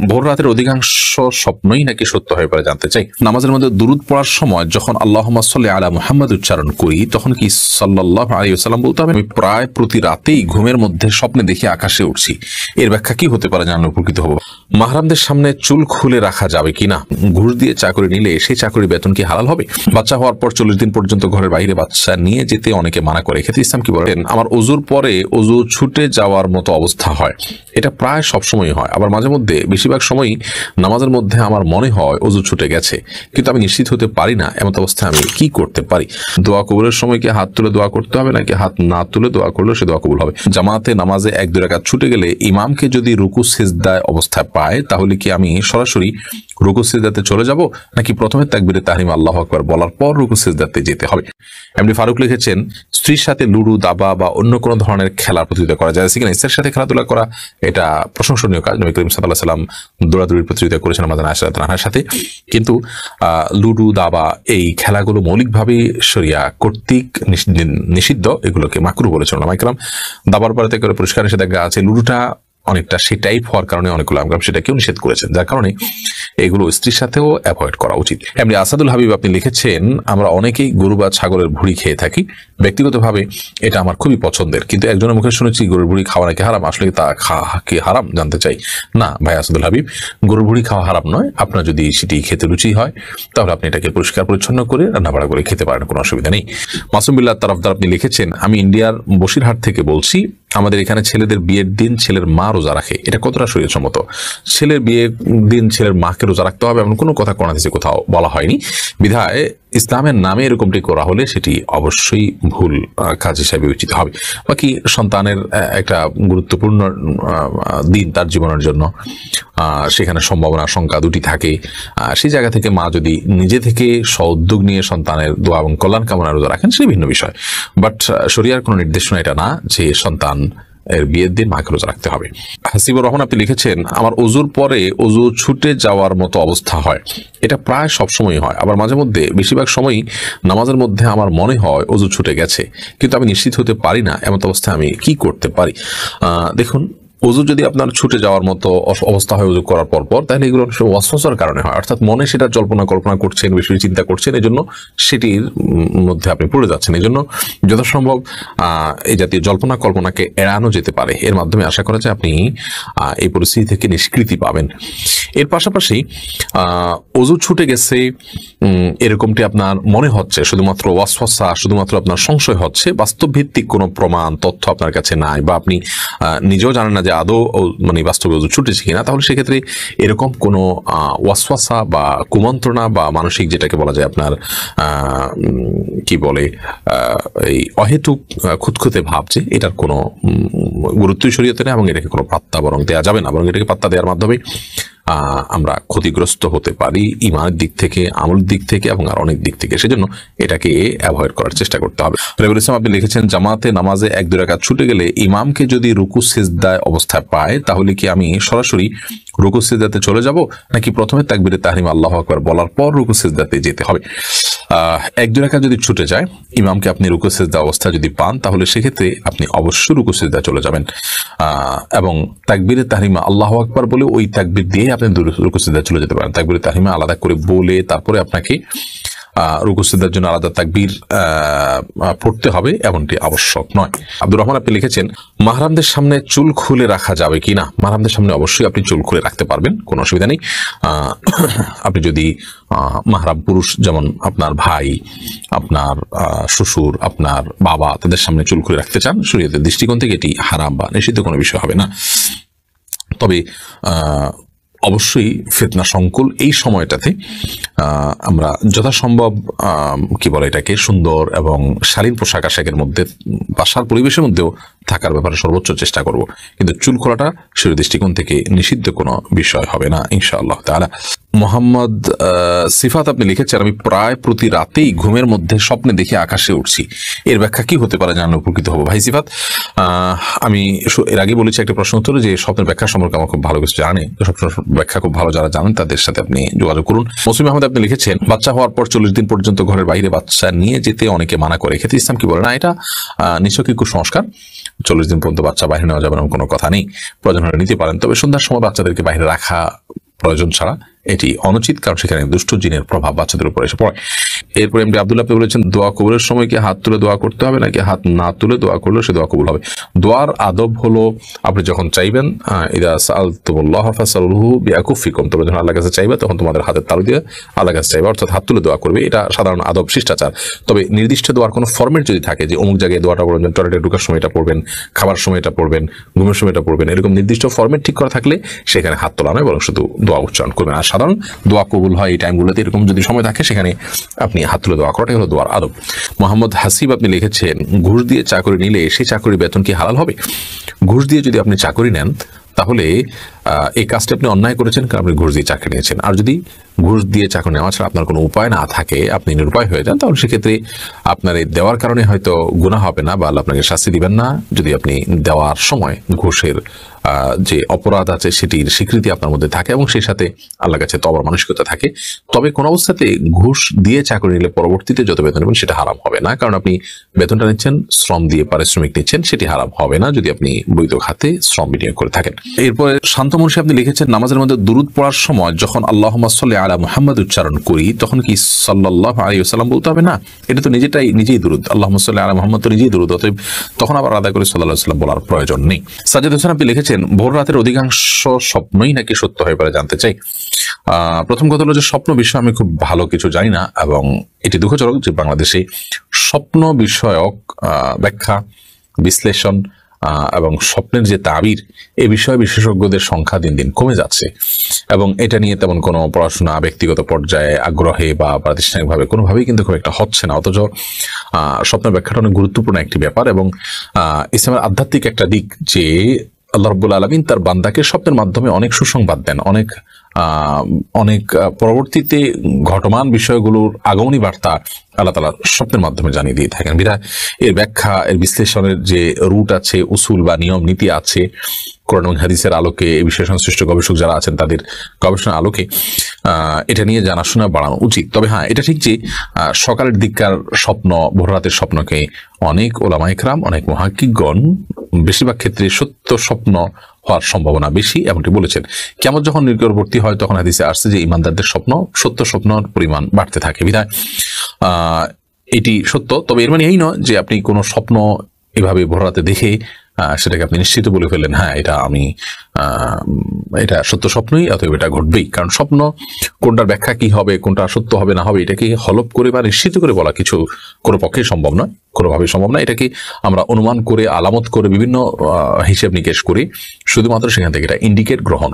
ভোর রাতের অধিকাংশ স্বপ্নই নাকি সত্য হয়ে পড়ে জানতে চাই। নামাজের মধ্যে দুরূদ পড়ার সময় যখন আল্লাহুম্মা সাল্লি আলা মুহাম্মাদ উচ্চারণ করি তখন কি সাল্লাল্লাহু আলাইহি ওয়াসাল্লাম বলতে হবে? আমি প্রায় প্রতি রাতেই ঘুমের মধ্যে স্বপ্নে দেখি আকাশে উঠছি, এর ব্যাখ্যা কি হতে পারে জানলে উপকৃত হব। মাহরামদের সামনে চুল খুলে রাখা যাবে কিনা? ঘুষ দিয়ে চাকরি নিলে সেই চাকরির বেতন কি হালাল হবে? বাচ্চা হওয়ার পর 40 দিন পর্যন্ত ঘরের বাইরে বাচ্চা নিয়ে যেতে অনেকে মানা করে, এক্ষেত্রে ইসলাম কি বলেন? আমার ওযুর পরে ওযু ছুটে যাওয়ার মতো অবস্থা হয়, এটা প্রায় সবসময় হয়, আবার মাঝে মধ্যে বেশিরভাগ সময়ই নামাজের মধ্যে আমার মনে হয় ওযু ছুটে গেছে, কিন্তু আমি নিশ্চিত হতে পারি না। এমন অবস্থায় আমি কি করতে পারি? দোয়া কবুলের সময় কি হাত তুলে দোয়া করতে হবে নাকি হাত না তুলে দোয়া করলেও সে দোয়া কবুল হবে? জামাতে নামাজে 1-2 রাকাত ছুটে গেলে ইমামকে যদি রুকু সিজদায় অবস্থায় পায় তাহলে কি আমি সরাসরি রুকু সিজদাতে চলে যাব নাকি প্রথমে তাকবীরে তাহরিমা আল্লাহু আকবার বলার পর রুকু সিজদাতে যেতে হবে? এমডি ফারুক লিখেছেন, স্ত্রীর সাথে লুডু, দাবা বা অন্য কোনো ধরনের খেলার প্রতিযোগিতা করা যায় কিনা? স্ত্রীর সাথে খেলাধুলা করা এটা প্রশংসনীয় কাজ। নবী করিম সাল্লাল্লাহু আলাইহি ওয়াসাল্লাম দৌড়াদৌড়ির প্রতিযোগিতা করেছেন আমাদের আয়েশা রাদিয়াল্লাহু আনহার সাথে, কিন্তু লুডু, দাবা এই খেলাগুলো মৌলিকভাবে শরিয়া কর্তৃক নিষিদ্ধ, এগুলোকে মাকরুহ বলেছেন ওলামায়ে কেরাম। দাবার পরে করে পরিষ্কার নিষেধাজ্ঞা আছে। লুডুটা অনেকটা সেই টাইপ হওয়ার কারণে অনেকগুলো আমরাম সেটাকেও নিষেধ করেছেন, যার কারণে এগুলো স্ত্রীর সাথেও অ্যাভয়েড করা উচিত। এমনি আসাদুল হাবিব আপনি লিখেছেন, আমরা অনেকেই গরু বা ছাগলের ভুঁড়ি খেয়ে থাকি, ব্যক্তিগতভাবে এটা আমার খুবই পছন্দের, কিন্তু একজনের মুখে শুনেছি গরুর ভুঁড়ি খাওয়া নাকি হারাম। আসলে তা কি হারাম জানতে চাই। না ভাই আসাদুল হাবিব, গরুর ভুঁড়ি খাওয়া হারাম নয়। আপনার যদি সেটি খেতে রুচি হয় তাহলে আপনি এটাকে পরিষ্কার পরিচ্ছন্ন করে রান্নাবাড়া করে খেতে পারেন, কোনো অসুবিধা নেই। মাসুম বিল্লাহ তারফদার আপনি লিখেছেন, আমি ইন্ডিয়ার বসিরহাট থেকে বলছি, আমাদের এখানে ছেলেদের বিয়ের দিন ছেলের মা রোজা রাখে, এটা কতটা শরীয়তসম্মত? ছেলের বিয়ের দিন ছেলের মাকে রোজা রাখতে হবে এমন কোনো কথা কোরআন হাদিসে কোথাও বলা হয়নি, বিধায় ইসলামের নামে এরকমটি করা হলে সেটি অবশ্যই ভুল কাজ হিসাবে বিবেচিত হবে। বাকি সন্তানের একটা গুরুত্বপূর্ণ দিন তার জীবনের জন্য, সেখানে সম্ভাবনা সংখ্যা দুটি থাকে, সেই জায়গা থেকে মা যদি নিজে থেকে স্ব-উদ্যোগ নিয়ে সন্তানের দোয়া এবং কল্যাণ কামনা রোজা রাখেন সেটি ভিন্ন বিষয়। বাট শরিয়ার কোনো নির্দেশনা এটা না যে সন্তান এর বিয়ের দিন মাকে রোজা রাখতে হবে। হাসিবুর রহমান আপনি লিখেছেন, আমার ওযুর পরে ওযু ছুটে যাওয়ার মতো অবস্থা হয়, এটা প্রায় সবসময় হয়, আবার মাঝে মধ্যে বেশিরভাগ সময়ই নামাজের মধ্যে আমার মনে হয় ওযু ছুটে গেছে, কিন্তু আমি নিশ্চিত হতে পারি না। এমন অবস্থায় আমি কি করতে পারি? দেখুন, ওযু যদি আপনার ছুটে যাওয়ার মতো অবস্থা হয় ওযু করার পর তাহলে এগুলো ওয়াসওয়াসার কারণে হয়, অর্থাৎ মনে সেটা কল্পনা করছেন, বেশি চিন্তা করছেন, এই জন্য সেটির মধ্যে আপনি পড়ে যাচ্ছেন। এই জন্য যথাসম্ভব এই জাতীয় কল্পনাকে এড়ানো যেতে পারে, এর মাধ্যমে আশা করা যায় আপনি এই পরিস্থিতি থেকে নিষ্কৃতি পাবেন। এর পাশাপাশি ওযু ছুটে গেছে এরকমটি আপনার মনে হচ্ছে, শুধুমাত্র ওয়াসওয়াসা, শুধুমাত্র আপনার সংশয় হচ্ছে, বাস্তব ভিত্তিক কোনো প্রমাণ তথ্য আপনার কাছে নাই, বা আপনি নিজেও জানেন না যে আদৌ মানে বাস্তবে ওযু ছুটেছে কিনা, তাহলে সেক্ষেত্রে এরকম কোনো ওয়াসওয়াসা বা কুমন্ত্রণা বা মানসিক যেটাকে বলা যায় আপনার কি বলে এই অহেতুক খুঁতখুঁতে ভাব, যে এটার কোনো গুরুত্বই শরীয়তে নেই এবং এটাকে কোনো পাত্তা বরং দেওয়া যাবে না, বরং এটাকে পাত্তা দেওয়ার মাধ্যমে আমরা ক্ষতিগ্রস্ত হতে পারি ইমানের দিক থেকে, আমলের দিক থেকে এবং আর অনেক দিক থেকে। সেজন্য এটাকে অ্যাভয়েড করার চেষ্টা করতে হবে। রেবুল ইসলাম আপনি লিখেছেন, জামাতে নামাজে 1-2 রাকাত ছুটে গেলে ইমামকে যদি রুকু সিজদায় অবস্থায় পায় তাহলে কি আমি সরাসরি রুকু সিজদাতে চলে যাব নাকি প্রথমে তাকবীরে তাহরিমা আল্লাহু আকবার বলার পর রুকু সিজদাতে যেতে হবে? 1-2 রাকাত যদি ছুটে যায়, ইমামকে আপনি রুকু সিজদা অবস্থা যদি পান, তাহলে সেক্ষেত্রে আপনি অবশ্যই রুকু সিজদায় চলে যাবেন এবং তাকবীরে তাহরিমা আল্লাহু আকবার বলে ওই তাকবীর দিয়ে আপনি রুকু সিজদায় চলে যেতে পারেন। তাকবীরে তাহরিমা আলাদা করে বলে তারপরে আপনাকে রুকু সিজদার জন্য আলাদা তাকবীর পড়তে হবে, এমনটি আবশ্যক নয়। আব্দুর রহমান আপনি লিখেছেন, মাহরামদের সামনে চুল খুলে রাখা যাবে কিনা? মাহরামদের সামনে অবশ্যই আপনি চুল খুলে রাখতে পারবেন, কোনো অসুবিধা নেই। আপনি যদি মাহরাম পুরুষ, যেমন আপনার ভাই, আপনার শ্বশুর, আপনার বাবা, তাদের সামনে চুল খুলে রাখতে চান, শরীয়তের দৃষ্টিকোণ থেকে এটি হারাম বা নিষিদ্ধ কোনো বিষয় হবে না। তবে অবশ্যই ফিতনা সংকুল এই সময়টাতে আমরা যথাসম্ভব কি বলে এটাকে সুন্দর এবং শালীন পোশাক আশাকের মধ্যে, বাসার পরিবেশের মধ্যেও থাকার ব্যাপারে সর্বোচ্চ চেষ্টা করব, কিন্তু চুল খোলাটা শরীয়তের দৃষ্টিকোণ থেকে নিষিদ্ধ কোনো বিষয় হবে না ইনশাআল্লাহ তাআলা। মোহাম্মদ সিফাত আপনি লিখেছেন, আমি প্রায় প্রতি রাতেই ঘুমের মধ্যে স্বপ্নে দেখে আকাশে উঠছি, এর ব্যাখ্যা কি হতে পারে জানলে উপকৃত হবো। ভাই সিফাত, আমি এর আগে বলেছি একটা প্রশ্ন উত্তরে যে স্বপ্নের ব্যাখ্যা সম্পর্কে আমার খুব ভালো কিছু জানে, স্বপ্নের ব্যাখ্যা খুব ভালো যারা জানেন তাদের সাথে আপনি যোগাযোগ করুন। মুসলিম আহমেদ আপনি লিখেছেন, বাচ্চা হওয়ার পর 40 দিন পর্যন্ত ঘরের বাইরে বাচ্চা নিয়ে যেতে অনেকে মানা করে, এক্ষেত্রে ইসলাম কি বলে? না, এটা নিছকই কুসংস্কার। 40 দিন পর্যন্ত বাচ্চা বাইরে নেওয়া যাবে না কোনো কথা নেই, প্রয়োজন হলে নিতে পারেন, তবে সন্ধ্যার সময় বাচ্চাদেরকে বাইরে রাখা প্রয়োজন ছাড়া এটি অনুচিত, কারণ সেখানে দুষ্ট জিনের প্রভাব বাচ্চাদের উপর এসে পড়ে। এরপরে এমনি আব্দুল্লাহ বলেছেন, দোয়া কবুলের সময় কি হাত তুলে দোয়া করতে হবে নাকি হাত না তুলে দোয়া করলেও সে দোয়া কবুল হবে? দোয়ার আদব হলো, আপনি যখন চাইবেন ইদা সাআলতুমুল্লাহ ফাসআলুহু বিআকুফিকুম, তোমরা যখন আল্লাহর কাছে চাইবে তখন তোমাদের হাতের তালু দিয়ে আল্লাহর কাছে চাইবে, অর্থাৎ হাত তুলে দোয়া করবে। এটা সাধারণ আদব, শিষ্টাচার। তবে নির্দিষ্ট দোয়ার কোনো ফরম্যাট যদি থাকে যে অমুক জায়গায় দোয়াটা পড়বেন, টয়লেটে ঢোকার সময় এটা পড়বেন, খাবার সময় এটা পড়বেন, ঘুমের সময় এটা পড়বেন, এরকম নির্দিষ্ট ফরম্যাট ঠিক করা থাকলে সেখানে হাত তোলা নয়, বরং শুধু দোয়া উচ্চারণ করবেন। আর সাধারণ দোয়া কবুল হয় এই টাইমগুলোতে, এরকম যদি সময় থাকে সেখানে আপনি হাত তুলে দোয়া করাটাই হলো দোয়ার আদব। মোহাম্মদ হাসিব আপনি লিখেছেন, ঘুষ দিয়ে চাকরি নিলে সেই চাকরির বেতন কি হালাল হবে? ঘুষ দিয়ে যদি আপনি চাকরি নেন তাহলে এই কাজটা আপনি অন্যায় করেছেন, কারণ আপনি ঘুষ দিয়ে চাকরি নিয়েছেন। আর যদি ঘুষ দিয়ে চাকরি নেওয়া ছাড়া আপনার কোনো উপায় না থাকে, আপনি নিরুপায় হয়ে যান, তাহলে সেক্ষেত্রে আপনার এই দেওয়ার কারণে হয়তো গুনাহ হবে না বা আল্লাহ আপনাকে শাস্তি দিবেন না, যদি আপনি দেওয়ার সময় ঘুষের যে অপরাধ আছে সেটির স্বীকৃতি আপনার মধ্যে থাকে এবং সেই সাথে আল্লাহর কাছে তওবার মানসিকতা থাকে। তবে কোনো অবস্থাতে ঘুষ দিয়ে চাকরি নিলে পরবর্তীতে যত বেতন নেবেন সেটা হারাম হবে না, কারণ আপনি বেতনটা নিচ্ছেন, শ্রম দিয়ে পারিশ্রমিক নিচ্ছেন, সেটি হারাম হবে না যদি আপনি বৈধ খাতে শ্রম বিনিয়োগ করে থাকেন। এরপরে শান্ত মুন্সি আপনি লিখেছেন, নামাজের মধ্যে দুরূদ পড়ার সময় যখন আল্লাহুম্মা সাল্লি আলা মুহাম্মাদ উচ্চারণ করি তখন কি সাল্লাল্লাহু আলাইহি ওয়াসাল্লাম বলতে হবে না? এটা তো নিজেই দুরূদ, আল্লাহুম্মা সাল্লি আলা মুহাম্মাদ তো নিজেই দুরূদ, অতএব তখন আবার আলাদা করে সাল্লাল্লাহু আলাইহি ওয়াসাল্লাম বলার প্রয়োজন নেই। সাজ্জাদ হোসেন আপনি লিখেছেন, ভোর রাতের অধিকাংশ স্বপ্নই নাকি সত্য হয়ে পড়ে, জানতে চাই। প্রথম কথা হলো যে স্বপ্ন বিষয়ে আমি খুব ভালো কিছু জানি না, এবং এটি দুঃখজনক যে বাংলাদেশে স্বপ্ন বিষয়ক ব্যাখ্যা, বিশ্লেষণ এবং স্বপ্নের যে তাবির, এ বিষয়ে বিশেষজ্ঞদের সংখ্যা দিন দিন কমে যাচ্ছে, এবং এটা নিয়ে তেমন কোনো পড়াশোনা ব্যক্তিগত পর্যায়ে আগ্রহে বা প্রাতিষ্ঠানিকভাবে কোনোভাবেই কিন্তু খুব একটা হচ্ছে না। অথচ স্বপ্নের ব্যাখ্যাটা অনেক গুরুত্বপূর্ণ একটি ব্যাপার, এবং ইসলামের আধ্যাত্মিক একটা দিক যে আল্লাহ রাব্বুল আলামিন তার বান্দাকে স্বপ্নের মাধ্যমে অনেক সুসংবাদ দেন, অনেক পরবর্তীতে ঘটমান বিষয়গুলোর আগমনী বার্তা আল্লাহ তাআলা স্বপ্নের মাধ্যমে জানিয়ে দিয়ে থাকেন। বিধায় এর ব্যাখ্যা, এর বিশ্লেষণের যে রুট আছে, উসুল বা নিয়ম নীতি আছে, কোরআন এবং হাদিসের আলোকে, এই বিষয়ে সংশ্লিষ্ট গবেষক যারা আছেন তাদের গবেষণার আলোকে এটা নিয়ে জানাশোনা বাড়ানো উচিত। তবে হ্যাঁ, এটা ঠিক যে সকালের দিককার স্বপ্ন, ভোর রাতের স্বপ্নকে অনেক ওলামা ইকরাম, অনেক মুহাক্কিকগণ বেশিরভাগ ক্ষেত্রে সত্য স্বপ্ন হওয়ার সম্ভাবনা বেশি এমনটি বলেছেন। কিয়ামত যখন নিকটবর্তী হয় তখন হাদিসে আসছে যে ইমানদারদের স্বপ্ন, সত্য স্বপ্নের পরিমাণ বাড়তে থাকে। বিধায় এটি সত্য, তবে এর মানে এই নয় যে আপনি কোনো স্বপ্ন এভাবে ভোর রাতে দেখে সেটাকে আপনি নিশ্চিত বলে ফেললেন, হ্যাঁ এটা সত্য স্বপ্নই, অতএব এটা ঘটবেই। কারণ স্বপ্ন কোনটার ব্যাখ্যা কি হবে, কোনটা সত্য হবে না হবে, এটাকে হলফ করে বা নিশ্চিত করে বলা কিছু কোনো পক্ষেই সম্ভব নয়, কোনোভাবেই সম্ভব নয়। এটাকে আমরা অনুমান করে, আলামত করে, বিভিন্ন হিসেব নিকেশ করে শুধুমাত্র সেখান থেকে এটা ইন্ডিকেট গ্রহণ